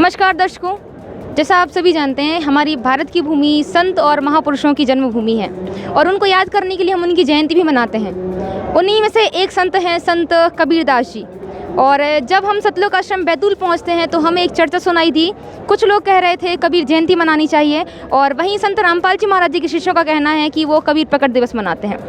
नमस्कार दर्शकों, जैसा आप सभी जानते हैं हमारी भारत की भूमि संत और महापुरुषों की जन्मभूमि है और उनको याद करने के लिए हम उनकी जयंती भी मनाते हैं। उन्हीं में से एक संत हैं संत कबीरदास जी। और जब हम सतलोक आश्रम बैतूल पहुंचते हैं तो हमें एक चर्चा सुनाई दी। कुछ लोग कह रहे थे कबीर जयंती मनानी चाहिए और वहीं संत रामपाल जी महाराज जी के शिष्यों का कहना है कि वो कबीर प्रकट दिवस मनाते हैं।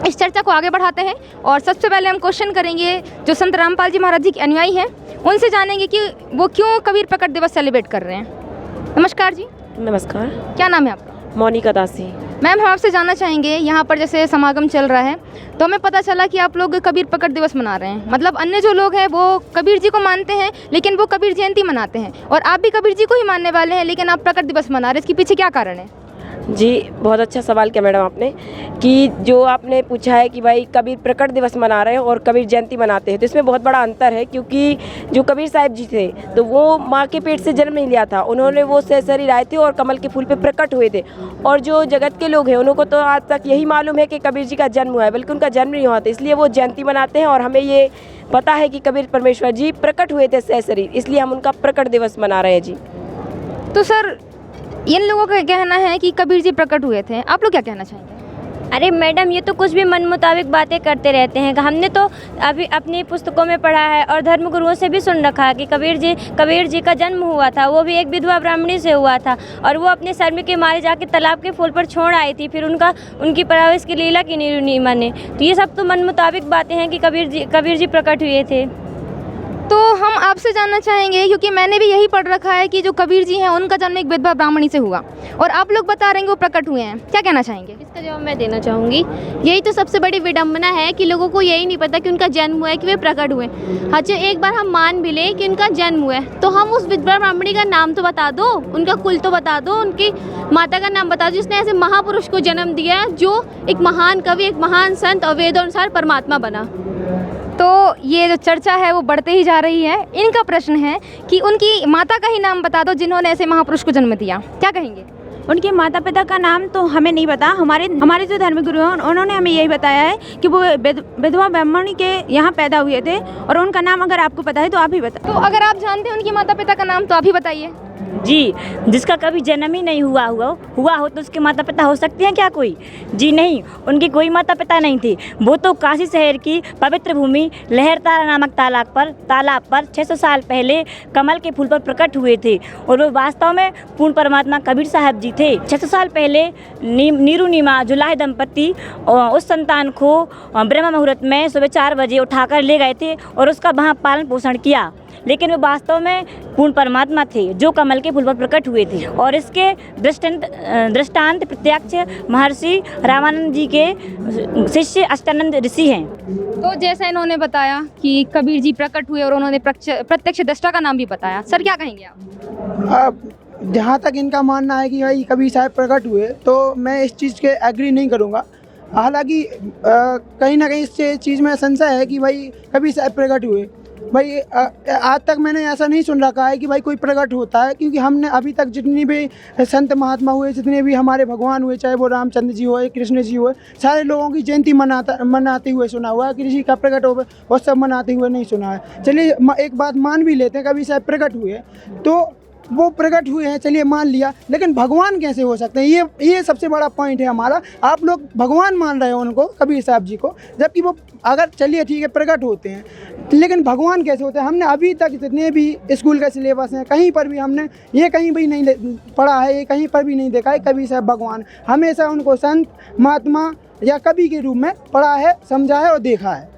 इस चर्चा को आगे बढ़ाते हैं और सबसे पहले हम क्वेश्चन करेंगे जो संत रामपाल जी महाराज जी के अनुयायी हैं, उनसे जानेंगे कि वो क्यों कबीर प्रकट दिवस सेलिब्रेट कर रहे हैं। नमस्कार जी। नमस्कार। क्या नाम है आपका? मोनिका दासी। मैम, हम आपसे जानना चाहेंगे, यहाँ पर जैसे समागम चल रहा है तो हमें पता चला कि आप लोग कबीर प्रकट दिवस मना रहे हैं। मतलब अन्य जो लोग हैं वो कबीर जी को मानते हैं लेकिन वो कबीर जयंती मनाते हैं और आप भी कबीर जी को ही मानने वाले हैं लेकिन आप प्रकट दिवस मना रहे हैं। इसके पीछे क्या कारण है? जी, बहुत अच्छा सवाल किया मैडम आपने कि जो आपने पूछा है कि भाई कबीर प्रकट दिवस मना रहे हैं और कबीर जयंती मनाते हैं, तो इसमें बहुत बड़ा अंतर है। क्योंकि जो कबीर साहब जी थे तो वो माँ के पेट से जन्म नहीं लिया था, उन्होंने वो शरीर आए थे और कमल के फूल पे प्रकट हुए थे। और जो जगत के लोग हैं उनको तो आज तक यही मालूम है कि कबीर जी का जन्म हुआ है, बल्कि उनका जन्म नहीं हुआ था, इसलिए वो जयंती मनाते हैं। और हमें ये पता है कि कबीर परमेश्वर जी प्रकट हुए थे शरीर, इसलिए हम उनका प्रकट दिवस मना रहे हैं। जी तो सर, इन लोगों का कहना है कि कबीर जी प्रकट हुए थे, आप लोग क्या कहना चाहेंगे? अरे मैडम, ये तो कुछ भी मन मुताबिक बातें करते रहते हैं। हमने तो अभी अपनी पुस्तकों में पढ़ा है और धर्मगुरुओं से भी सुन रखा है कि कबीर जी का जन्म हुआ था, वो भी एक विधवा ब्राह्मणी से हुआ था और वो अपने शर्म के मारे जाके तालाब के फूल पर छोड़ आई थी, फिर उनकी परवरिश की लीला की नहीं माने। तो ये सब तो मन मुताबिक बातें हैं कि कबीर जी प्रकट हुए थे। तो हम आपसे जानना चाहेंगे, क्योंकि मैंने भी यही पढ़ रखा है कि जो कबीर जी हैं उनका जन्म एक विधवा ब्राह्मणी से हुआ और आप लोग बता रहे हैं कि वो प्रकट हुए हैं, क्या कहना चाहेंगे? इसका जवाब मैं देना चाहूँगी। यही तो सबसे बड़ी विडंबना है कि लोगों को यही नहीं पता कि उनका जन्म हुआ है, कि वे प्रकट हुए। हाँ, जो एक बार हम मान भी लें कि उनका जन्म हुआ है तो हम उस विधवा ब्राह्मणी का नाम तो बता दो, उनका कुल तो बता दो, उनकी माता का नाम बता दो जिसने ऐसे महापुरुष को जन्म दिया जो एक महान कवि, एक महान संत और वेदानुसार परमात्मा बना। तो ये जो चर्चा है वो बढ़ते ही जा रही है। इनका प्रश्न है कि उनकी माता का ही नाम बता दो जिन्होंने ऐसे महापुरुष को जन्म दिया, क्या कहेंगे? उनके माता पिता का नाम तो हमें नहीं पता। हमारे जो धर्मगुरु हैं उन्होंने हमें यही बताया है कि वो विधवा ब्राह्मणी के यहाँ पैदा हुए थे और उनका नाम अगर आपको पता है तो आप ही बताओ। तो अगर आप जानते हैं उनकी माता पिता का नाम तो आप ही बताइए। जी, जिसका कभी जन्म ही नहीं हुआ हो तो उसके माता पिता हो सकते हैं क्या कोई? जी नहीं, उनकी कोई माता पिता नहीं थी। वो तो काशी शहर की पवित्र भूमि लहरतारा नामक तालाब पर 600 साल पहले कमल के फूल पर प्रकट हुए थे और वो वास्तव में पूर्ण परमात्मा कबीर साहब जी थे। 600 साल पहले नीरू नीमा जुलाही दंपति उस संतान को ब्रह्म मुहूर्त में सुबह 4 बजे उठाकर ले गए थे और उसका वहाँ पालन पोषण किया, लेकिन वे वास्तव में पूर्ण परमात्मा थे जो कमल के फूल पर प्रकट हुए थे। और इसके दृष्टांत प्रत्यक्ष महर्षि रामानंद जी के शिष्य अष्टानंद ऋषि हैं। तो जैसा इन्होंने बताया कि कबीर जी प्रकट हुए और उन्होंने प्रत्यक्ष दृष्टा का नाम भी बताया, सर क्या कहेंगे आप? जहाँ तक इनका मानना है कि भाई कबीर साहब प्रकट हुए तो मैं इस चीज़ के एग्री नहीं करूँगा। हालांकि कहीं ना कहीं इस चीज़ में संशय है कि भाई कबीर साहब प्रकट हुए। भाई आज तक मैंने ऐसा नहीं सुन रखा है कि भाई कोई प्रकट होता है, क्योंकि हमने अभी तक जितनी भी संत महात्मा हुए, जितने भी हमारे भगवान हुए, चाहे वो रामचंद्र जी हुए, कृष्ण जी हुए, सारे लोगों की जयंती मनाते हुए सुना हुआ है। किसी का प्रकट हो वो सब मनाते हुए नहीं सुना है। चलिए एक बात मान भी लेते हैं, कबीर साहब प्रकट हुए तो वो प्रकट हुए हैं, चलिए मान लिया, लेकिन भगवान कैसे हो सकते हैं? ये सबसे बड़ा पॉइंट है हमारा। आप लोग भगवान मान रहे हो उनको, कबीर साहब जी को, जबकि वो अगर चलिए ठीक है प्रकट होते हैं लेकिन भगवान कैसे होते हैं? हमने अभी तक जितने भी स्कूल का सिलेबस हैं कहीं पर भी हमने ये कहीं भी नहीं पढ़ा है, ये कहीं पर भी नहीं देखा है कबीर साहब भगवान। हमेशा उनको संत महात्मा या कवि के रूप में पढ़ा है, समझा है और देखा है।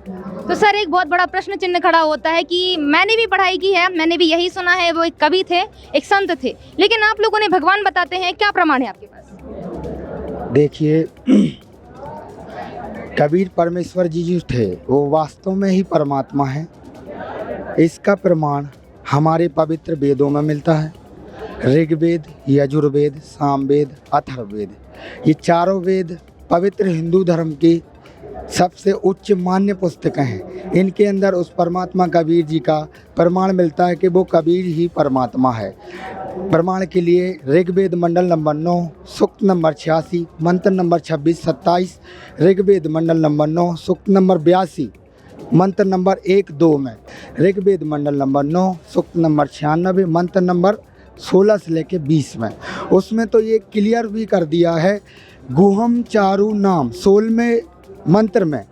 तो सर, एक बहुत बड़ा प्रश्न चिन्ह खड़ा होता है कि मैंने भी पढ़ाई की है, मैंने भी यही सुना है वो एक कवि थे, एक संत थे, लेकिन आप लोगों ने भगवान बताते हैं, क्या प्रमाण है आपके पास? देखिए, कबीर परमेश्वर जी जो थे वो वास्तव में ही परमात्मा है। इसका प्रमाण हमारे पवित्र वेदों में मिलता है। ऋग्वेद, यजुर्वेद, सामवेद, अथर्ववेद, ये चारों वेद पवित्र हिंदू धर्म की सबसे उच्च मान्य पुस्तकें हैं। इनके अंदर उस परमात्मा कबीर जी का प्रमाण मिलता है कि वो कबीर ही परमात्मा है। प्रमाण के लिए ऋग्वेद मंडल नंबर 9, सूक्त नंबर 86, मंत्र नंबर 26-27, ऋग्वेद मंडल नंबर 9, सूक्त नंबर 82, मंत्र नंबर 1-2 में, ऋग्वेद मंडल नंबर 9 सूक्त नंबर 96 मंत्र नंबर 16 से लेके 20 में। उसमें तो ये क्लियर भी कर दिया है, गुहम चारु नाम 16वें मंत्र में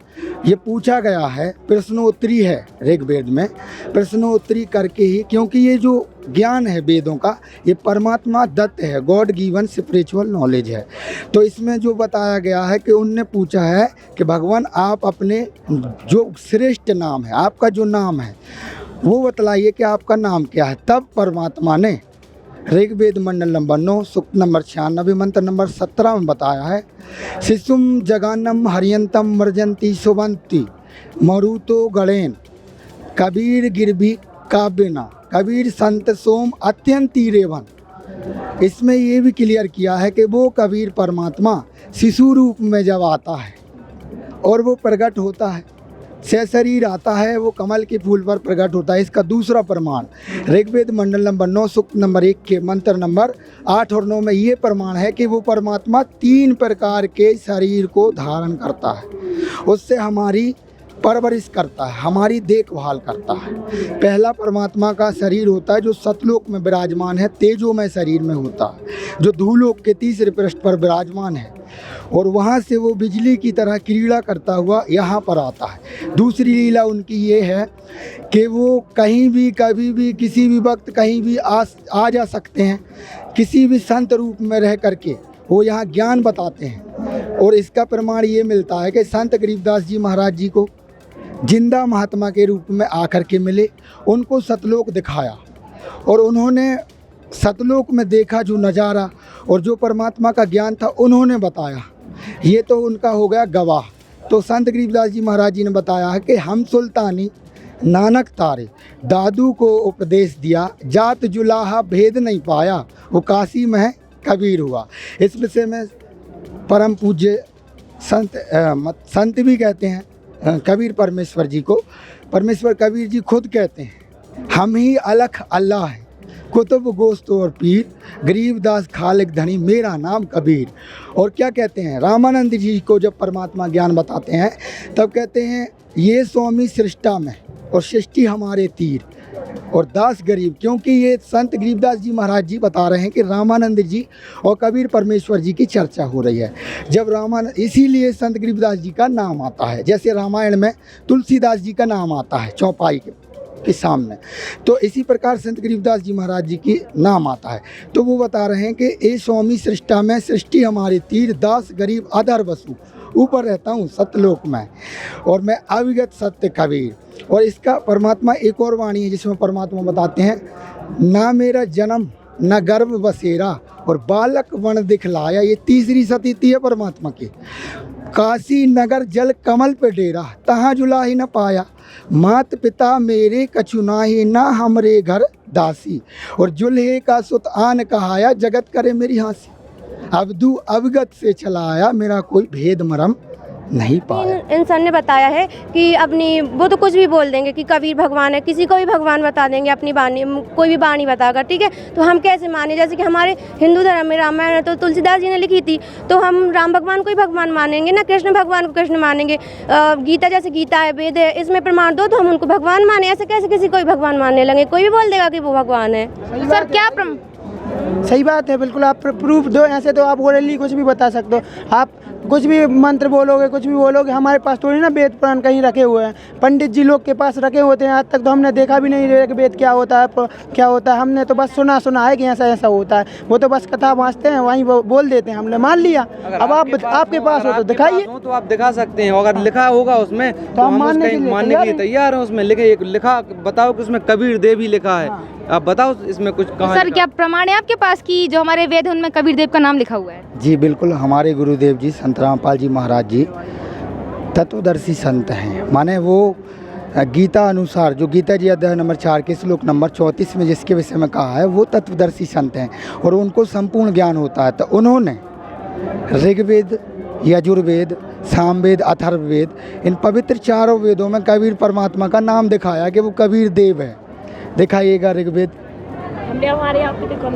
ये पूछा गया है, प्रश्नोत्तरी है ऋग्वेद में, प्रश्नोत्तरी करके ही, क्योंकि ये जो ज्ञान है वेदों का ये परमात्मा दत्त है, गॉड गिवन स्पिरिचुअल नॉलेज है। तो इसमें जो बताया गया है कि उनने पूछा है कि भगवान आप अपने जो श्रेष्ठ नाम है, आपका जो नाम है वो बतलाइए कि आपका नाम क्या है। तब परमात्मा ने ऋग्वेद मंडल नंबर 9 सूक्त नंबर 96 मंत्र नंबर 17 में बताया है, शिशुम जगानम हरियंतम मर्जंती सुबंती मरुतो गणेन कबीर गिरभी काव्यना कबीर संत सोम अत्यंती रेवन। इसमें ये भी क्लियर किया है कि वो कबीर परमात्मा शिशु रूप में जब आता है और वो प्रकट होता है, सशरीर आता है, वो कमल के फूल पर प्रकट होता है। इसका दूसरा प्रमाण ऋग्वेद मंडल नंबर 9 सूक्त नंबर 1 के मंत्र नंबर 8 और 9 में ये प्रमाण है कि वो परमात्मा 3 प्रकार के शरीर को धारण करता है, उससे हमारी परवरिश करता है, हमारी देखभाल करता है। पहला परमात्मा का शरीर होता है जो सतलोक में विराजमान है, तेजोमय शरीर में होता है, जो धूलोक के तीसरे पृष्ठ पर विराजमान है, और वहाँ से वो बिजली की तरह क्रीड़ा करता हुआ यहाँ पर आता है। दूसरी लीला उनकी ये है कि वो कहीं भी कभी भी किसी भी वक्त कहीं भी आ जा सकते हैं, किसी भी संत रूप में रह करके वो यहाँ ज्ञान बताते हैं। और इसका प्रमाण ये मिलता है कि संत गरीबदास जी महाराज जी को जिंदा महात्मा के रूप में आकर के मिले, उनको सतलोक दिखाया और उन्होंने सतलोक में देखा जो नज़ारा और जो परमात्मा का ज्ञान था उन्होंने बताया। ये तो उनका हो गया गवाह। तो संत गरीबदास जी महाराज जी ने बताया है कि हम सुल्तानी नानक तारे दादू को उपदेश दिया, जात जुलाहा भेद नहीं पाया, वो काशी में कबीर हुआ। इस विषय में परम पूज्य संत भी कहते हैं कबीर परमेश्वर जी को, परमेश्वर कबीर जी खुद कहते हैं, हम ही अलख अल्लाह है, कुतुब गोस्त और पीर, गरीबदास खालिक धनी, मेरा नाम कबीर। और क्या कहते हैं रामानंद जी को जब परमात्मा ज्ञान बताते हैं तब कहते हैं, ये स्वामी सृष्टा में और सृष्टि हमारे तीर और दास गरीब। क्योंकि ये संत गरीबदास जी महाराज जी बता रहे हैं कि रामानंद जी और कबीर परमेश्वर जी की चर्चा हो रही है। जब रामानंद, इसीलिए संत गरीबदास जी का नाम आता है, जैसे रामायण में तुलसीदास जी का नाम आता है चौपाई के सामने, तो इसी प्रकार संत गरीबदास जी महाराज जी की नाम आता है। तो वो बता रहे हैं कि ए स्वामी सृष्टा में सृष्टि हमारी तीर, दास गरीब अधर वसु, ऊपर रहता हूँ सतलोक में और मैं अविगत सत्य कबीर। और इसका परमात्मा एक और वाणी है जिसमें परमात्मा बताते हैं, ना मेरा जन्म न गर्भ बसेरा और बालक वन दिखलाया। ये तीसरी सतीति है परमात्मा की। काशी नगर जल कमल पे डेरा, तहाँ जुला ही न पाया, मात पिता मेरे कछुना ही ना हमरे घर दासी, और जुल्हे का सुत आन कहाया, जगत करे मेरी हंसी, अवधू अवगत से चलाया, मेरा कोई भेद मरम नहीं पाया। इंसान ने बताया है कि अपनी, वो तो कुछ भी बोल देंगे कि कबीर भगवान है, किसी को भी भगवान बता देंगे, अपनी बानी कोई भी बानी बताकर, ठीक है। तो हम कैसे माने? जैसे कि हमारे हिंदू धर्म में रामायण है तो तुलसीदास जी ने लिखी थी, तो हम राम भगवान को ही भगवान मानेंगे ना, कृष्ण भगवान को कृष्ण मानेंगे। गीता जैसे गीता है, वेद है, इसमें प्रमाण दो तो हम उनको भगवान माने। ऐसे कैसे किसी को भी भगवान मानने लगे? कोई भी बोल देगा कि वो भगवान है। सर क्या सही बात है, बिल्कुल आप प्रूफ दो। ऐसे तो आप ओरली कुछ भी बता सकते हो, आप कुछ भी मंत्र बोलोगे, कुछ भी बोलोगे। हमारे पास थोड़ी ना वेद पुराण कहीं रखे हुए हैं, पंडित जी लोग के पास रखे होते हैं। आज तक तो हमने देखा भी नहीं कि वेद क्या होता है, क्या होता है। हमने तो बस सुना है कि ऐसा ऐसा होता है। वो तो बस कथा वाँचते हैं, वहीं बोल देते हैं, हमने मान लिया। अब आप आपके पास हो तो दिखाइए, तो आप दिखा सकते हैं। अगर लिखा होगा उसमें तो हम मानने के लिए तैयार हैं। उसमें लिखा बताओ कि उसमें कबीर देव ही लिखा है। आप बताओ इसमें कुछ कहाँ? सर क्या प्रमाण है आपके पास कि जो हमारे वेद हैं उनमें कबीर देव का नाम लिखा हुआ है? जी बिल्कुल, हमारे गुरुदेव जी संत रामपाल जी महाराज जी तत्वदर्शी संत हैं। माने वो गीता अनुसार, जो गीता जी अध्याय नंबर 4 के श्लोक नंबर 34 में जिसके विषय में कहा है, वो तत्वदर्शी संत हैं और उनको संपूर्ण ज्ञान होता है। तो उन्होंने ऋग्वेद, यजुर्वेद, सामवेद, अथर्ववेद, इन पवित्र चारों वेदों में कबीर परमात्मा का नाम दिखाया कि वो कबीर देव है। दिखाइएगा ऋग्वेद, हमारे यहाँ पे देखो,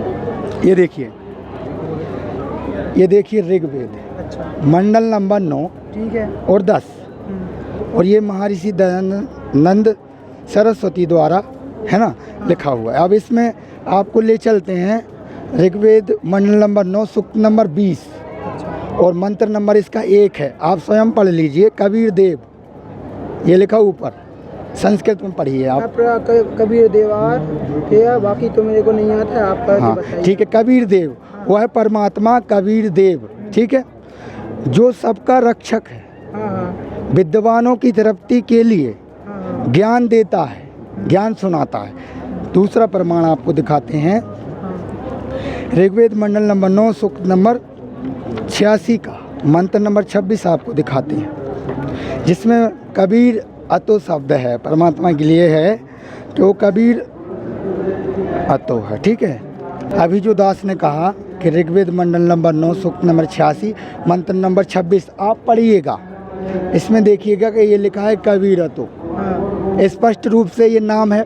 ये देखिए ऋग्वेद मंडल नंबर 9 ठीक है और 10, और ये महर्षि दयानंद सरस्वती द्वारा है ना लिखा हुआ है। अब इसमें आपको ले चलते हैं ऋग्वेद मंडल नंबर 9 सूक्त नंबर 20 और मंत्र नंबर इसका 1 है। आप स्वयं पढ़ लीजिए। कबीर देव ये लिखा ऊपर, संस्कृत में पढ़िए आप। कबीर देवार या बाकी तो मेरे को नहीं आता है, आप हाँ ठीक है। कबीर देव वो है परमात्मा कबीर देव, ठीक है, जो सबका रक्षक है, विद्वानों की तृप्ति के लिए ज्ञान देता है, ज्ञान सुनाता है। दूसरा प्रमाण आपको दिखाते हैं ऋग्वेद मंडल नंबर 9 सूक्त नंबर 86 का मंत्र नंबर 26 आपको दिखाते हैं, जिसमें कबीर अतो शब्द है, परमात्मा के लिए है कि वो कबीर अतो है, ठीक है। अभी जो दास ने कहा कि ऋग्वेद मंडल नंबर 9 सूक्त नंबर 86 मंत्र नंबर 26 आप पढ़िएगा, इसमें देखिएगा कि ये लिखा है कबीर अतो। स्पष्ट रूप से ये नाम है,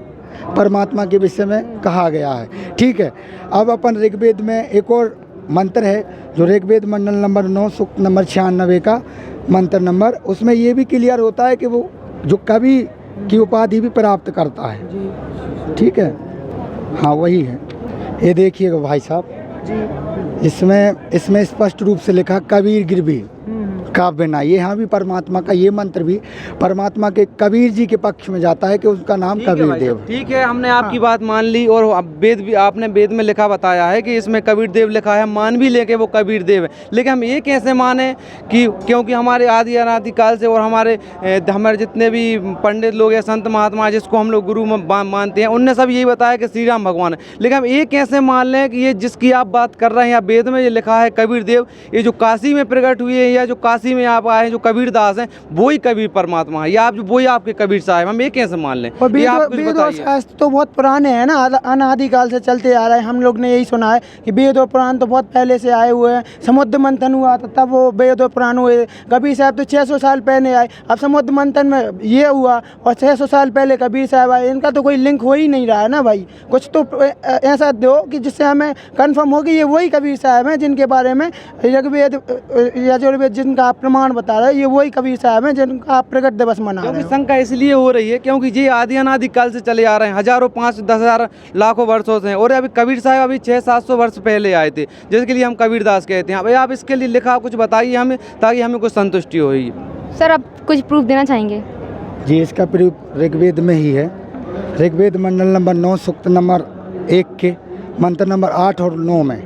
परमात्मा के विषय में कहा गया है, ठीक है। अब अपन ऋग्वेद में एक और मंत्र है जो ऋग्वेद मंडल नंबर 9 सूक्त नंबर 96 का मंत्र नंबर, उसमें ये भी क्लियर होता है कि वो जो कवि की उपाधि भी प्राप्त करता है, ठीक है। हाँ वही है, ये देखिएगा भाई साहब, इसमें स्पष्ट रूप से लिखा कबीर गिरवी काव्य ना। ये यहाँ भी परमात्मा का ये मंत्र भी परमात्मा के कबीर जी के पक्ष में जाता है कि उसका नाम कबीर देव। ठीक है, हमने आपकी बात मान ली और वेद भी आपने वेद में लिखा बताया है कि इसमें कबीर देव लिखा है, मान भी लेके वो कबीर देव है। लेकिन हम ये कैसे माने कि क्योंकि हमारे आदि अनादि काल से और हमारे जितने भी पंडित लोग या संत महात्मा जिसको हम लोग गुरु मानते हैं उनने सब यही बताया कि श्री राम भगवान है। लेकिन हम ये कैसे मान लें कि ये जिसकी आप बात कर रहे हैं या वेद में ये लिखा है कबीर देव, ये जो काशी में प्रकट हुए हैं या जो काशी में आप आए जो कबीर दास हैं वही कबीर परमात्मा है या आप वही आपके कबीर साहब, हम ये कैसे मान लें? वेद और शास्त्र तो बहुत पुराने हैं ना, अनादिकाल से चलते आ रहे हैं। हम लोग ने यही सुना है कि वेद और पुराण तो बहुत पहले से आए हुए हैं। समुद्र मंथन हुआ था तब वो वेद और पुराण हुए। कबीर साहब तो 600 साल पहले आए, अब समुद्र मंथन में ये हुआ और 600 साल पहले कबीर साहब आए। इनका तो कोई लिंक हो ही नहीं रहा है ना भाई। कुछ तो ऐसा दो कि जिससे हमें कन्फर्म हो कि ये वही कबीर साहब हैं जिनके बारे में ऋग्वेद यजुर्वेद जिनका प्रमाण बता रहे हैं, ये वही कबीर साहब हैं जिनका आप प्रकट दिवस मना रहे हैं। क्योंकि शंका इसलिए हो रही है क्योंकि ये आदि अनादि काल से चले आ रहे हैं, हजारों 5-10 हज़ार लाखों वर्षों से। और अभी कबीर साहब अभी 600-700 वर्ष पहले आए थे, जिसके लिए हम कबीर दास कहते हैं। भाई आप इसके लिए लिखा कुछ बताइए हमें, ताकि हमें कुछ संतुष्टि हो। सर आप कुछ प्रूफ देना चाहेंगे? जी इसका प्रूफ ऋग्वेद में ही है। ऋग्वेद मंडल नंबर 9 सूक्त नंबर 1 के मंत्र नंबर 8 और 9 में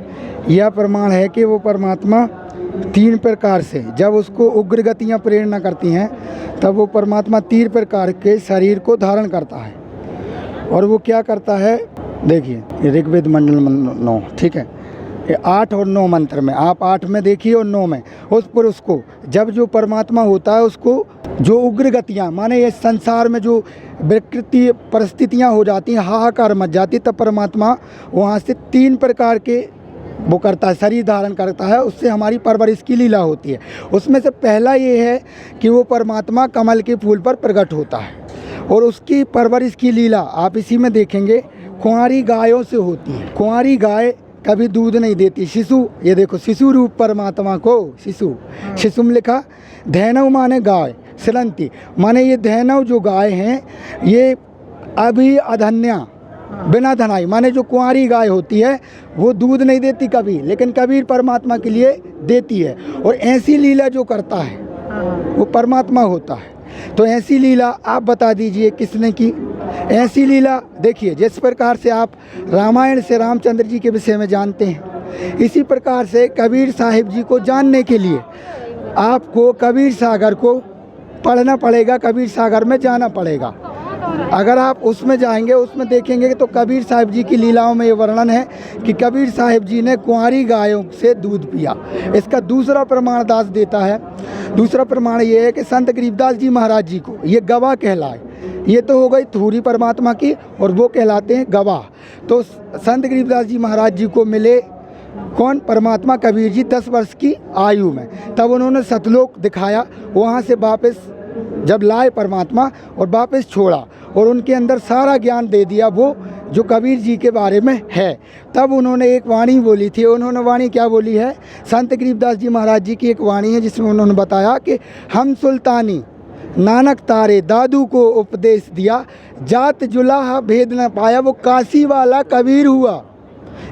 यह प्रमाण है कि वो परमात्मा 3 प्रकार से जब उसको उग्र गतियाँ प्रेरणा करती हैं तब वो परमात्मा 3 प्रकार के शरीर को धारण करता है। और वो क्या करता है, देखिए ऋग्वेद मंडल 9, ठीक है, ये 8 और 9 मंत्र में आप 8 में देखिए और 9 में उस पर उसको जब जो परमात्मा होता है उसको जो उग्र गतियाँ माने ये संसार में जो विकृति परिस्थितियाँ हो जाती हैं, हाहाकार मच जाती, तब परमात्मा वहाँ से 3 प्रकार के वो करता है, शरीर धारण करता है। उससे हमारी परवरिश की लीला होती है। उसमें से पहला ये है कि वो परमात्मा कमल के फूल पर प्रकट होता है और उसकी परवरिश की लीला आप इसी में देखेंगे कुंवारी गायों से होती है। कुंवारी गाय कभी दूध नहीं देती। शिशु, ये देखो शिशु रूप परमात्मा को शिशु, शिशु में लिखा धैनव माने गाय, सिलंती माने ये धैनव जो गाय हैं ये अभी अधन्या बिना धनाई माने जो कुंवारी गाय होती है वो दूध नहीं देती कभी, लेकिन कबीर परमात्मा के लिए देती है। और ऐसी लीला जो करता है वो परमात्मा होता है। तो ऐसी लीला आप बता दीजिए किसने की? ऐसी लीला देखिए जिस प्रकार से आप रामायण से रामचंद्र जी के विषय में जानते हैं, इसी प्रकार से कबीर साहिब जी को जानने के लिए आपको कबीर सागर को पढ़ना पड़ेगा, कबीर सागर में जाना पड़ेगा। अगर आप उसमें जाएंगे उसमें देखेंगे तो कबीर साहिब जी की लीलाओं में ये वर्णन है कि कबीर साहिब जी ने कुंवारी गायों से दूध पिया। इसका दूसरा प्रमाण दास देता है। दूसरा प्रमाण ये है कि संत गरीबदास जी महाराज जी को ये गवाह कहलाए। ये तो हो गई थूरी परमात्मा की और वो कहलाते हैं गवाह। तो संत गरीबदास जी महाराज जी को मिले कौन? परमात्मा कबीर जी 10 वर्ष की आयु में। तब उन्होंने सतलोक दिखाया, वहाँ से वापस जब लाए परमात्मा और वापस छोड़ा और उनके अंदर सारा ज्ञान दे दिया वो जो कबीर जी के बारे में है। तब उन्होंने एक वाणी बोली थी। उन्होंने वाणी क्या बोली है? संत गरीबदास जी महाराज जी की एक वाणी है जिसमें उन्होंने बताया कि हम सुल्तानी नानक तारे दादू को उपदेश दिया, जात जुलाहा भेद न पाया, वो काशी वाला कबीर हुआ।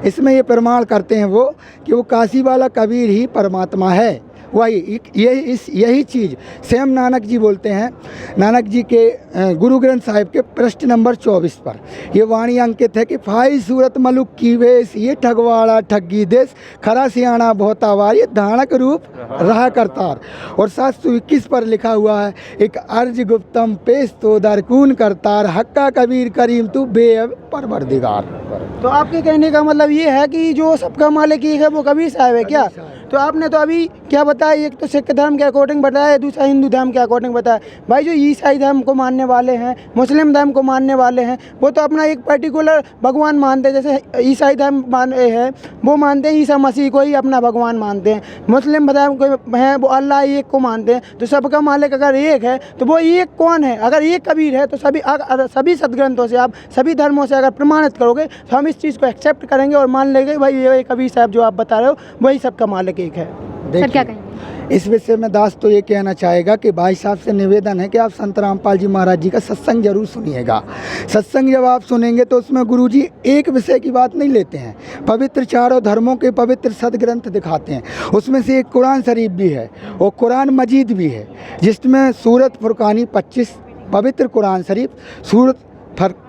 इसमें ये प्रमाण करते हैं वो कि वो काशी वाला कबीर ही परमात्मा है। वही यही चीज़ स्वयं नानक जी बोलते हैं। नानक जी के गुरु ग्रंथ साहिब के पृष्ठ नंबर 24 पर ये वाणी अंकित है कि फाई सूरत मलुक की वेश, ये ठगवाड़ा ठगी देश, खरा सियाणा बहुतावार, ये धानक रूप रहा करतार। और 721 पर लिखा हुआ है, एक अर्ज गुप्तम पेश तो दरकून करतार, हक्का कबीर करीम तू बेअब परवरदिगार। तो आपके कहने का मतलब ये है कि जो सबका मालिक एक है वो कबीर साहब है क्या? तो आपने तो अभी क्या बताया, एक तो सिख धर्म के अकॉर्डिंग बताया, दूसरा हिंदू धर्म के अकॉर्डिंग बताया। भाई जो ईसाई धर्म को मानने वाले हैं, मुस्लिम धर्म को मानने वाले हैं, वो तो अपना एक पर्टिकुलर भगवान मानते हैं। जैसे ईसाई धर्म हैं वो मानते हैं ईसा मसीह को ही अपना भगवान मानते हैं, मुस्लिम धर्म को हैं वो अल्लाह एक को मानते हैं। तो सबका मालिक अगर एक है तो वो एक कौन है? अगर एक कबीर है तो सभी सदग्रंथों से, आप सभी धर्मों से अगर प्रमाणित करोगे तो हम इस चीज़ को एक्सेप्ट करेंगे और मान लेंगे भाई ये कबीर साहब जो आप बता रहे हो वही सबका मालिक एक है। सर क्या कहेंगे इस विषय में? दास तो ये कहना चाहेगा कि भाई साहब से निवेदन है कि आप संत रामपाल जी महाराज जी का सत्संग जरूर सुनिएगा। सत्संग जब आप सुनेंगे तो उसमें गुरु जी एक विषय की बात नहीं लेते हैं, पवित्र चारों धर्मों के पवित्र सदग्रंथ दिखाते हैं। उसमें से एक कुरान शरीफ भी है और कुरान मजीद भी है, जिसमें सूरत फुरकानी 25, पवित्र कुरान शरीफ सूरत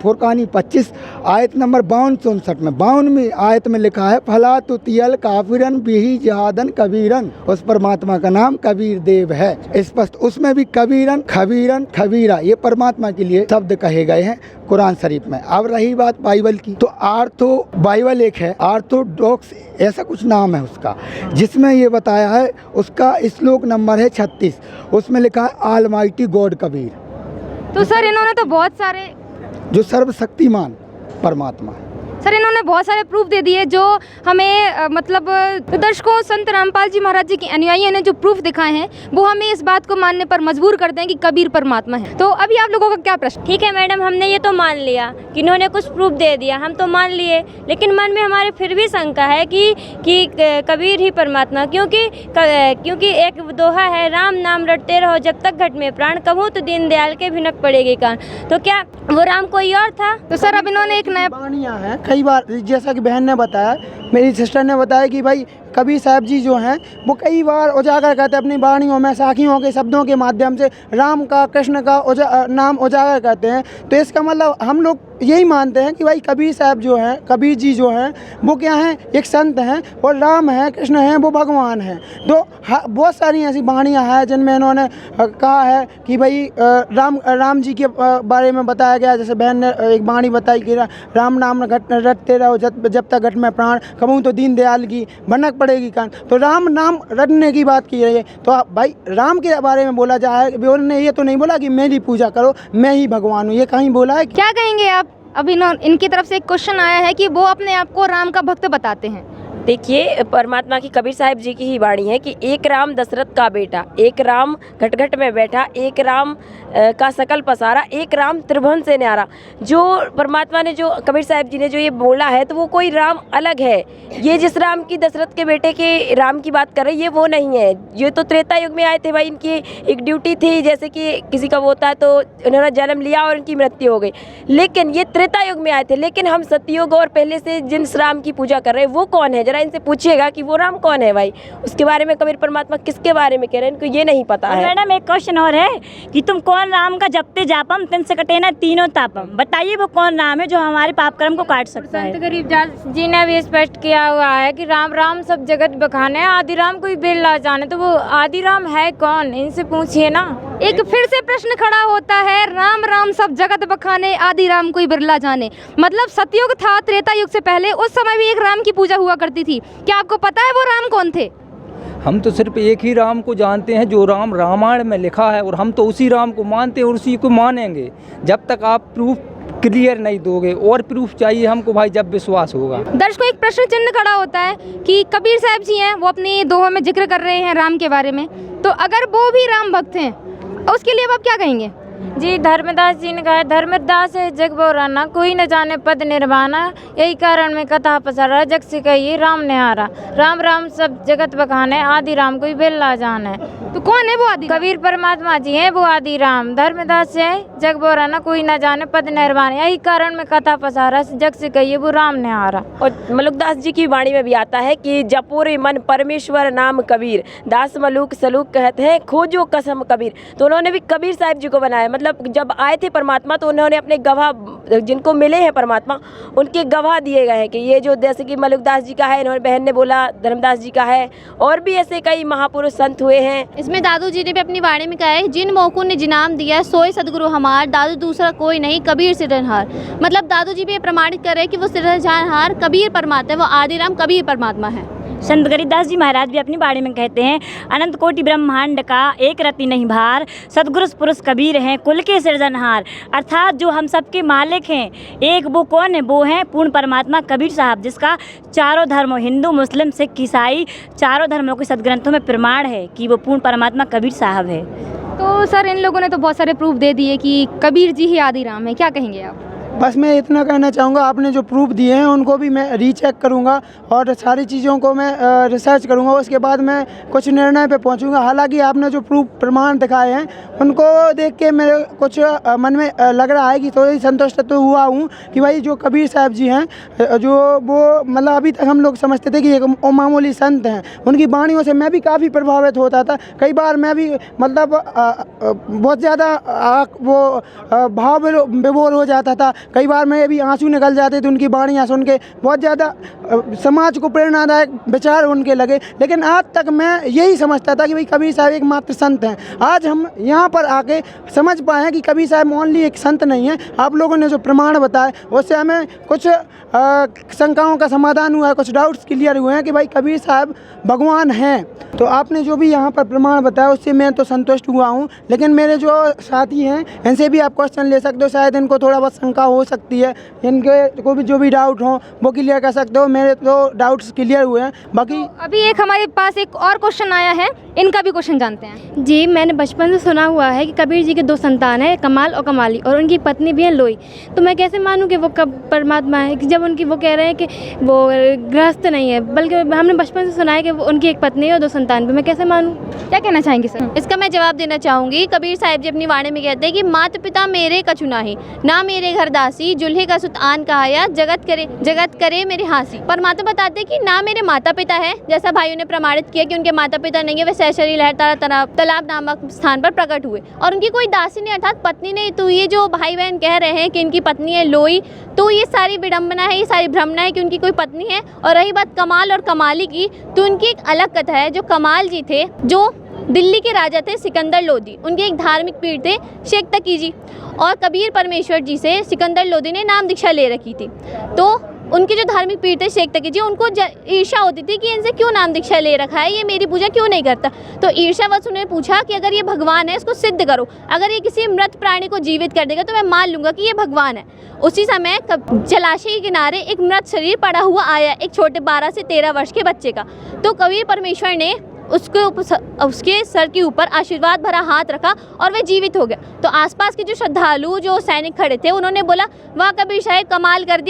फुरकानी 25 आयत नंबर 52-64 में 52 आयत में लिखा है, फला तुतियल काफिरन बिही जहादन कबीरन। उस परमात्मा का नाम कबीर देव है स्पष्ट। उसमें भी कबीरन, खबीरन, खबीरा ये परमात्मा के लिए शब्द कहे गए हैं कुरान शरीफ में। अब रही बात बाइबल की, तो आर्थो बाइबल एक है, ऑर्थोडॉक्स ऐसा कुछ नाम है उसका, जिसमें ये बताया है, उसका श्लोक नंबर है 36, उसमें लिखा है ऑलमाइटी गॉड कबीर। तो सर इन्होंने तो बहुत सारे जो सर्वशक्तिमान परमात्मा है। सर इन्होंने बहुत सारे प्रूफ दे दिए जो हमें मतलब दर्शकों, संत रामपाल जी महाराज जी के अनुयायियों ने जो प्रूफ दिखाए हैं वो हमें इस बात को मानने पर मजबूर करते हैं कि कबीर परमात्मा है। तो अभी आप लोगों का क्या प्रश्न? ठीक है मैडम, हमने ये तो मान लिया कि इन्होंने कुछ प्रूफ दे दिया, हम तो मान लिए, लेकिन मन में हमारे फिर भी शंका है कि कबीर ही परमात्मा, क्योंकि एक दोहा है, राम नाम रटते रहो जब तक घट में प्राण, कहूँ तो दीनदयाल के भिनक पड़ेगी कान। तो क्या वो राम कोई और था? तो सर अब इन्होंने एक नया वाणियाँ हैं कई बार, जैसा कि बहन ने बताया, मेरी सिस्टर ने बताया कि भाई कबीर साहब जी जो हैं वो कई बार उजागर करते हैं अपनी वाणियों में, साखियों के शब्दों के माध्यम से राम का, कृष्ण का नाम उजागर करते हैं। तो इसका मतलब हम लोग यही मानते हैं कि भाई कबीर साहब जो हैं, कबीर जी जो हैं वो क्या हैं? एक संत हैं, और राम हैं, कृष्ण हैं, वो भगवान हैं। तो बहुत सारी ऐसी वाणियाँ हैं जिनमें इन्होंने कहा है कि भाई राम जी के बारे में बताया गया। जैसे बहन ने एक वाणी बताई कि राम नाम रटते रहो जब तक घट में प्राण, कहूँ तो दीनदयाल की भनक पड़ेगी कान। तो राम नाम रटने की बात की रही है। तो भाई राम के बारे में बोला जाए, उन्होंने ये तो नहीं बोला कि मेरी पूजा करो, मैं ही भगवान हूँ, ये कहीं बोला है? क्या कहेंगे आप? अभी इनकी तरफ से एक क्वेश्चन आया है कि वो अपने आप को राम का भक्त बताते हैं। देखिए, परमात्मा की कबीर साहिब जी की ही वाणी है कि एक राम दशरथ का बेटा, एक राम घट घट में बैठा, एक राम का सकल पसारा, एक राम त्रिभुवन से न्यारा। जो परमात्मा ने, जो कबीर साहिब जी ने जो ये बोला है, तो वो कोई राम अलग है। ये जिस राम की, दशरथ के बेटे के राम की बात कर रहे हैं, ये वो नहीं है। ये तो त्रेता युग में आए थे भाई, इनकी एक ड्यूटी थी, जैसे कि किसी का वो होता है तो इन्होंने जन्म लिया और इनकी मृत्यु हो गई, लेकिन ये त्रेता युग में आए थे। लेकिन हम सतयुग और पहले से जिस राम की पूजा कर रहे हैं वो कौन है? जरा इनसे पूछिएगा कि वो राम कौन है भाई, उसके बारे में कबीर परमात्मा किसके बारे में कह रहे हैं, इनको ये नहीं पता है। मैडम एक क्वेश्चन और है कि तुम कौन राम का जपते जापम तिन से कटे ना तीनों तापम, बताइए वो कौन राम है जो हमारे पाप कर्म को काट सकता है? संत गरीबदास जी ने भी स्पष्ट किया हुआ है कि राम राम सब जगत बखाने, आदि राम कोई बिरला जाने। तो वो आदि राम है कौन, इनसे पूछिए ना। एक फिर से प्रश्न खड़ा होता है, राम राम सब जगत बखाने, आदि राम कोई बिरला जाने। मतलब सतयुग था, त्रेता युग से पहले, उस समय भी एक राम की पूजा हुआ करती थी। क्या आपको पता है वो राम कौन थे? हम तो सिर्फ एक ही राम को जानते हैं जो राम रामायण में लिखा है, और हम तो उसी राम को मानते हैं और उसी को मानेंगे जब तक आप प्रूफ क्लियर नहीं दोगे। और प्रूफ चाहिए हमको भाई, जब विश्वास होगा। दर्शकों एक प्रश्न चिन्ह खड़ा होता है कि कबीर साहब जी हैं, वो अपनी दोहों में जिक्र कर रहे हैं राम के बारे में, तो अगर वो भी राम भक्त हैं उसके लिए अब आप क्या कहेंगे? जी धर्मदास जी ने कहा है, धर्मदास है जग बोराना, कोई न जाने पद निर्वाणा, यही कारण में कथा पसारा, जग से कहिए राम निहारा। राम राम सब जगत बखाने, आदि राम कोई बेल्ला जान है। तो कौन है वो आदि? कबीर परमात्मा जी हैं वो आदि राम। धर्मदास है जग बोराना, कोई न जाने पद निर्वाण, यही कारण में कथा पसारा, जग से कहिए वो राम निहारा। और मलुकदास जी की वाणी में भी आता है कि जपुर मन परमेश्वर नाम कबीर, दास मलुक सलूक कहते हैं, खोजो कसम कबीर। तो उन्होंने भी कबीर साहिब जी को बनाया। मतलब जब आए थे परमात्मा तो उन्होंने अपने गवाह, जिनको मिले हैं परमात्मा, उनके गवाह दिए गए हैं कि ये जो, जैसे कि मलुकदास जी का है, इन्होंने बहन ने बोला धर्मदास जी का है, और भी ऐसे कई महापुरुष संत हुए हैं। इसमें दादू जी ने भी अपनी वाणी में कहा है, जिन मौकों ने जिनाम दिया सोए सदगुरु हमार, दादू दूसरा कोई नहीं कबीर सिरजनहार। मतलब दादू जी भी ये प्रमाणित कर रहे हैं कि वो सिरजनहार कबीर परमात्मा है, वो आदिराम कबीर परमात्मा है। संत गरीबदास जी महाराज भी अपनी बाणी में कहते हैं, अनंत कोटि ब्रह्मांड का एक रति नहीं भार, सदगुरु पुरुष कबीर हैं कुल के सृजनहार। अर्थात जो हम सबके मालिक हैं, एक वो कौन है, वो हैं पूर्ण परमात्मा कबीर साहब, जिसका चारों धर्मों, हिंदू मुस्लिम सिख ईसाई, चारों धर्मों के सदग्रंथों में प्रमाण है कि वो पूर्ण परमात्मा कबीर साहब है। तो सर इन लोगों ने तो बहुत सारे प्रूफ दे दिए कि कबीर जी ही आदि राम है, क्या कहेंगे आप? बस मैं इतना कहना चाहूँगा, आपने जो प्रूफ दिए हैं उनको भी मैं रीचेक करूँगा और सारी चीज़ों को मैं रिसर्च करूँगा, उसके बाद मैं कुछ निर्णय पे पहुँचूँगा। हालांकि आपने जो प्रूफ प्रमाण दिखाए हैं उनको देख के मेरे कुछ मन में लग रहा है कि थोड़ी संतुष्ट तो हुआ हूँ कि भाई जो कबीर साहब जी हैं, जो वो मतलब अभी तक हम लोग समझते थे कि एक मामूली संत हैं, उनकी वाणियों से मैं भी काफ़ी प्रभावित होता था। कई बार मैं भी मतलब बहुत ज़्यादा वो भाव विभोर हो जाता था, कई बार मेरे भी आंसू निकल जाते थे उनकी वाणियाँ सुन के, बहुत ज़्यादा समाज को प्रेरणादायक विचार उनके लगे। लेकिन आज तक मैं यही समझता था कि भाई कबीर साहब एकमात्र संत हैं। आज हम यहाँ पर आके समझ पाए हैं कि कबीर साहब ओनली एक संत नहीं है। आप लोगों ने जो प्रमाण बताए उससे हमें कुछ शंकाओं का समाधान हुआ है, कुछ डाउट्स क्लियर हुए हैं कि भाई कबीर साहब भगवान हैं। तो आपने जो भी यहाँ पर प्रमाण बताया उससे मैं तो संतुष्ट हुआ हूँ। लेकिन मेरे जो साथी हैं इनसे भी आप क्वेश्चन ले सकते हो, शायद इनको थोड़ा बहुत शंका हो सकती है, इनके को भी जो भी डाउट हो वो क्लियर कर सकते हो। मेरे तो डाउट्स क्लियर हुए हैं। बाकी तो अभी एक हमारे पास एक और क्वेश्चन आया है, इनका भी क्वेश्चन जानते हैं। जी मैंने बचपन से सुना हुआ है कि कबीर जी के दो संतान हैं, कमाल और कमाली, और उनकी पत्नी भी है लोई। तो मैं कैसे मानूं कि वो कब परमात्मा है, कि जब उनकी वो कह रहे हैं कि वो गृहस्थ नहीं है, बल्कि हमने बचपन से सुना है कि वो उनकी एक पत्नी है और दो संतान भी। मैं कैसे मानूं? क्या कहना चाहेंगे सर? इसका मैं जवाब देना चाहूँगी। कबीर साहिब जी अपनी वाणी में कहते हैं कि मात पिता मेरे कछु नाही, ना मेरे घर दासी, जुल्हे का सुत आन कहाया, जगत करे मेरे हासी। परमात्मा बताते हैं कि ना मेरे माता पिता है, जैसा भाइयों ने प्रमाणित किया कि उनके माता पिता नहीं है, वे सहचरी लहरतारा तालाब नामक स्थान पर प्रकट हुए, और उनकी कोई दासी नहीं अर्थात पत्नी नहीं। तो ये जो भाई बहन कह रहे हैं कि इनकी पत्नी है लोई, तो ये सारी विडम्बना है, ये सारी भ्रमना है कि उनकी कोई पत्नी है। और रही बात कमाल और कमाली की, तो उनकी एक अलग कथा है। जो कमाल जी थे, जो दिल्ली के राजा थे सिकंदर लोदी, उनके एक धार्मिक पीर थे शेख तकी जी, और कबीर परमेश्वर जी से सिकंदर लोदी ने नाम दीक्षा ले रखी थी। तो उनके जो धार्मिक पीर थे शेख तकी जी, उनको ईर्ष्या होती थी कि इनसे क्यों नाम दीक्षा ले रखा है, ये मेरी पूजा क्यों नहीं करता। तो ईर्ष्यावश उन्होंने पूछा कि अगर ये भगवान है इसको सिद्ध करो, अगर ये किसी मृत प्राणी को जीवित कर देगा तो मैं मान लूँगा कि ये भगवान है। उसी समय जलाशय के किनारे एक मृत शरीर पड़ा हुआ आया, एक छोटे 12 से 13 वर्ष के बच्चे का। तो कबीर परमेश्वर ने उसके सर के ऊपर आशीर्वाद भरा हाथ रखा और वह जीवित हो गया। तो आसपास के जो श्रद्धालु, जो सैनिक खड़े थे, उन्होंने बोला वाह कबीर साहब कमाल कर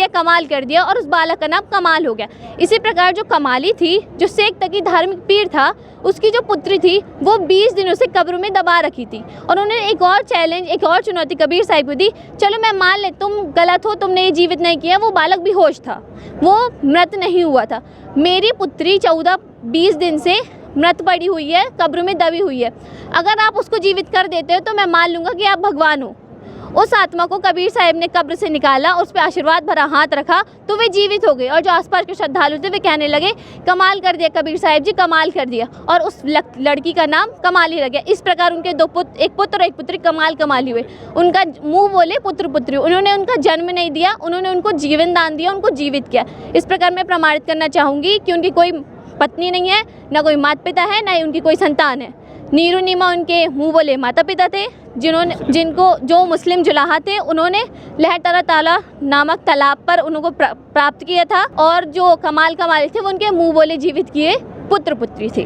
दिया, और उस बालक का नाम कमाल हो गया। इसी प्रकार जो कमाली थी, जो शेख तकी धार्मिक पीर था, उसकी जो पुत्री थी वो 20 दिनों से कब्र में दबा रखी थी। और उन्होंने एक और चैलेंज, एक और चुनौती कबीर साहब को दी, चलो मैं मान ले तुम गलत हो, तुमने ये जीवित नहीं किया, वो बालक बेहोश था, वो मृत नहीं हुआ था। मेरी पुत्री 14-20 दिन से मृत पड़ी हुई है, कब्र में दबी हुई है, अगर आप उसको जीवित कर देते हो तो मैं मान लूँगा कि आप भगवान हो। उस आत्मा को कबीर साहब ने कब्र से निकाला, उस पर आशीर्वाद भरा हाथ रखा, तो वे जीवित हो गए। और जो आसपास के श्रद्धालु थे वे कहने लगे कमाल कर दिया कबीर साहब जी, कमाल कर दिया, और उस लड़की का नाम कमाली रह गया। इस प्रकार उनके दो पुत्र, एक पुत्र और एक पुत्री कमाल कमाली हुए। उनका मुंह बोले पुत्र पुत्री, उन्होंने उनका जन्म नहीं दिया, उन्होंने उनको जीवन दान दिया, उनको जीवित किया। इस प्रकार मैं प्रमाणित करना चाहूँगी कि उनकी कोई पत्नी नहीं है, ना कोई माता पिता है, ना ही उनकी कोई संतान है। नीरू नीमा उनके मुँह बोले माता पिता थे, जो मुस्लिम जुलाहा थे, उन्होंने लहरतारा ताला नामक तालाब पर उनको प्राप्त किया था, और जो कमाल थे वो उनके मुँह बोले जीवित किए पुत्र पुत्री थे।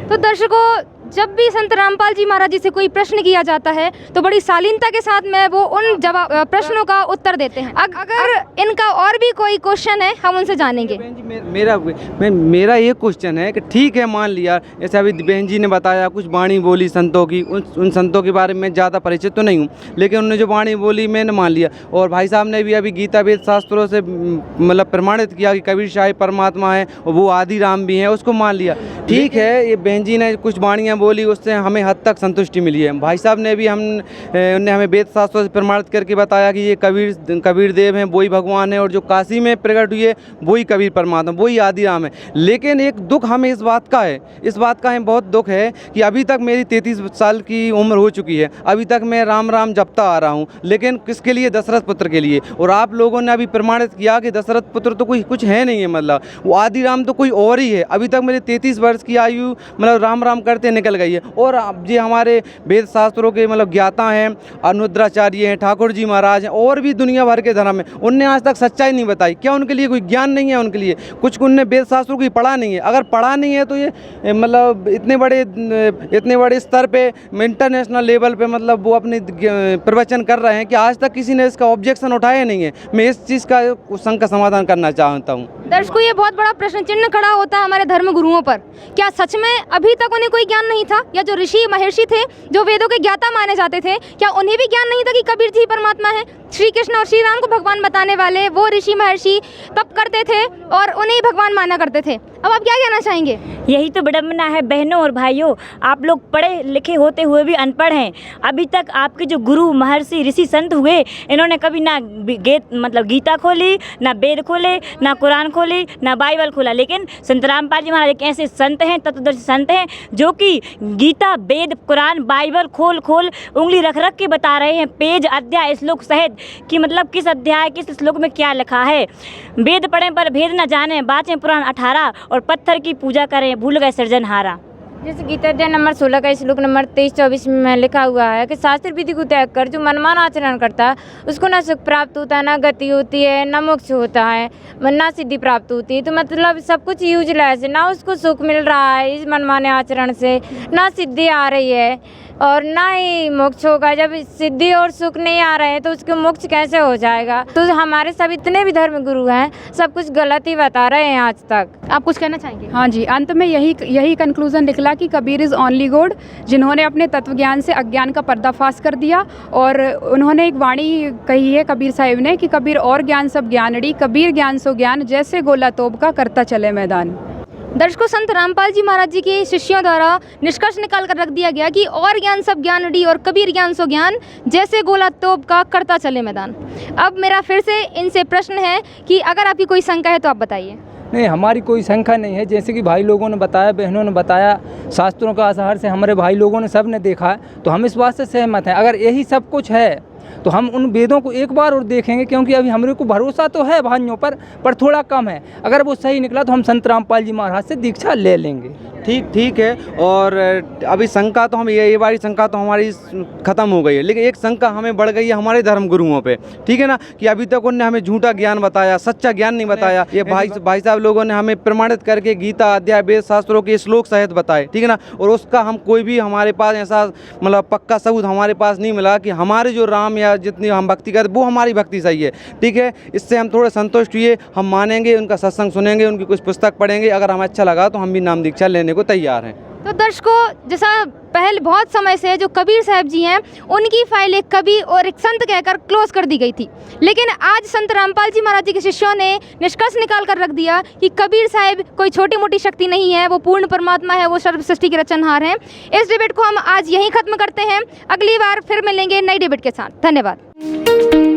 तो दर्शकों, जब भी संत रामपाल जी महाराज जी से कोई प्रश्न किया जाता है तो बड़ी शालीनता के साथ में वो उन प्रश्नों का उत्तर देते हैं। अगर इनका और भी कोई क्वेश्चन है हम उनसे जानेंगे। मेरा ये क्वेश्चन है कि ठीक है, मान लिया जैसे अभी बहन जी ने बताया कुछ वाणी बोली संतों की, उन संतों के बारे में ज़्यादा परिचित तो नहीं हूँ, लेकिन उन्होंने जो वाणी बोली मैंने मान लिया। और भाई साहब ने भी अभी गीता वेद शास्त्रों से मतलब प्रमाणित किया कि कबीर साहिब परमात्मा है और वो आदि राम भी हैं, उसको मान लिया। ठीक है, ये बहन जी ने कुछ वाणियाँ बोली, उससे हमें हद तक संतुष्टि मिली है। भाई साहब ने भी उन्होंने हमें वेद शास्त्रों से प्रमाणित करके बताया कि ये कबीर देव हैं, वही भगवान है, और जो काशी में प्रकट हुए वही कबीर परमात्मा, वही आदि राम है। लेकिन एक दुख हमें इस बात का है, बहुत दुख है कि अभी तक मेरी 33 साल की उम्र हो चुकी है, अभी तक मैं राम राम जपता आ रहा हूँ, लेकिन किसके लिए? दशरथ पुत्र के लिए। और आप लोगों ने अभी प्रमाणित किया कि दशरथ पुत्र तो कोई कुछ है नहीं है, मतलब वो आदि राम तो कोई और ही है। अभी तक मेरे 33 वर्ष की आयु मतलब राम राम करते निकल गई है। और ये हमारे वेद शास्त्रों के मतलब ज्ञाता हैं, अनुद्राचार्य हैं, ठाकुर जी महाराज हैं, और भी दुनिया भर के धर्म हैं, उनने आज तक सच्चाई नहीं बताई। क्या उनके लिए कोई ज्ञान नहीं है? उनके लिए कुछ उनने वेद शास्त्रों की पढ़ा नहीं है। अगर पढ़ा नहीं है तो ये मतलब इतने बड़े स्तर पे इंटरनेशनल लेवल पे मतलब वो अपने प्रवचन कर रहे हैं कि आज तक किसी ने इसका ऑब्जेक्शन उठाया नहीं है। मैं इस चीज़ का शंका समाधान करना चाहता हूँ। दर्शकों, ये बहुत बड़ा प्रश्न चिन्ह खड़ा होता है हमारे धर्म गुरुओं पर। क्या सच में अभी तक उन्हें कोई ज्ञान नहीं था? या जो ऋषि महर्षि थे, जो वेदों के ज्ञाता माने जाते थे, क्या उन्हें भी ज्ञान नहीं था कि कबीर जी परमात्मा है? श्री कृष्ण और श्री राम को भगवान बताने वाले वो ऋषि महर्षि तप करते थे और उन्हें भगवान माना करते थे। अब आप क्या कहना चाहेंगे? यही तो विडम्बना है बहनों और भाइयों, आप लोग पढ़े लिखे होते हुए भी अनपढ़ हैं। अभी तक आपके जो गुरु महर्षि ऋषि संत हुए, इन्होंने कभी ना गीता खोली, ना वेद खोले, ना कुरान खोली, ना बाइबल खोला। लेकिन संत रामपाल जी महाराज एक ऐसे संत हैं, तत्वदर्शी संत हैं, जो कि गीता वेद कुरान बाइबल खोल उंगली रख के बता रहे हैं, पेज अध्याय श्लोक सहित, कि मतलब किस अध्याय किस श्लोक में क्या लिखा है। वेद पढ़ें पर भेद न जाने, बाँचें पुराण 18, और पत्थर की पूजा करें, भूल गए सृजनहारा। जैसे गीता अध्याय नंबर 16 का श्लोक नंबर 23-24 में लिखा हुआ है कि शास्त्र विधि को त्याग कर जो मनमान आचरण करता है उसको ना सुख प्राप्त होता है, ना गति होती है, ना मोक्ष होता है, ना सिद्धि प्राप्त होती है। तो मतलब सब कुछ यूजलेस है, ना उसको सुख मिल रहा है इस मनमाने आचरण से, ना सिद्धि आ रही है और ना ही मोक्ष होगा। जब सिद्धि और सुख नहीं आ रहे हैं तो उसके मोक्ष कैसे हो जाएगा? तो हमारे सब इतने भी धर्म गुरु हैं, सब कुछ गलत ही बता रहे हैं आज तक। आप कुछ कहना चाहेंगे? हाँ जी, अंत में यही कंक्लूजन निकला कि कबीर इज़ ओनली गॉड, जिन्होंने अपने तत्व ज्ञान से अज्ञान का पर्दाफाश कर दिया। और उन्होंने एक वाणी कही है कबीर साहिब ने कि कबीर और ज्ञान सब ज्ञानड़ी, कबीर ज्ञान सो ज्ञान, जैसे गोला तोप का करता चले मैदान। दर्शकों, संत रामपाल जी महाराज जी के शिष्यों द्वारा निष्कर्ष निकाल कर रख दिया गया कि और ज्ञान सब ज्ञानड़ी और कबीर ज्ञान सो ज्ञान, जैसे गोला तोप का करता चले मैदान। अब मेरा फिर से इनसे प्रश्न है कि अगर आपकी कोई शंका है तो आप बताइए। नहीं, हमारी कोई शंका नहीं है। जैसे कि भाई लोगों ने बताया, बहनों ने बताया, शास्त्रों का आधार से हमारे भाई लोगों ने सब ने देखा है, तो हम इस बात से सहमत हैं। अगर यही सब कुछ है तो हम उन वेदों को एक बार और देखेंगे, क्योंकि अभी हमारे को भरोसा तो है भाइयों पर थोड़ा कम है। अगर वो सही निकला तो हम संत रामपाल जी महाराज से दीक्षा ले लेंगे। ठीक है। और अभी शंका तो हम ये वाली शंका तो हमारी ख़त्म हो गई है, लेकिन एक शंका हमें बढ़ गई है हमारे धर्म गुरुओं पे, ठीक है ना, कि अभी तक उन्होंने हमें झूठा ज्ञान बताया, सच्चा ज्ञान नहीं बताया। ये भाई साहब लोगों ने हमें प्रमाणित करके गीता अध्याय वेद शास्त्रों के श्लोक सहित बताए, ठीक है ना, और उसका हम कोई भी हमारे पास ऐसा मतलब पक्का सबूत हमारे पास नहीं मिला कि हमारे जो राम या जितनी हम भक्ति करते वो हमारी भक्ति सही है, ठीक है। इससे हम थोड़े संतुष्ट हुए, हम मानेंगे, उनका सत्संग सुनेंगे, उनकी कुछ पुस्तक पढ़ेंगे, अगर हमें अच्छा लगा तो हम भी नाम दीक्षा लेने को तैयार हैं। तो दर्शकों, जैसा पहले बहुत समय से जो कबीर साहब जी हैं उनकी फाइल एक कवि और एक संत कहकर क्लोज कर दी गई थी, लेकिन आज संत रामपाल जी महाराज जी के शिष्यों ने निष्कर्ष निकाल कर रख दिया कि कबीर साहब कोई छोटी मोटी शक्ति नहीं है, वो पूर्ण परमात्मा है, वो सर्व सृष्टि के रचनहार हैं। इस डिबेट को हम आज यहीं खत्म करते हैं, अगली बार फिर मिलेंगे नई डिबेट के साथ। धन्यवाद।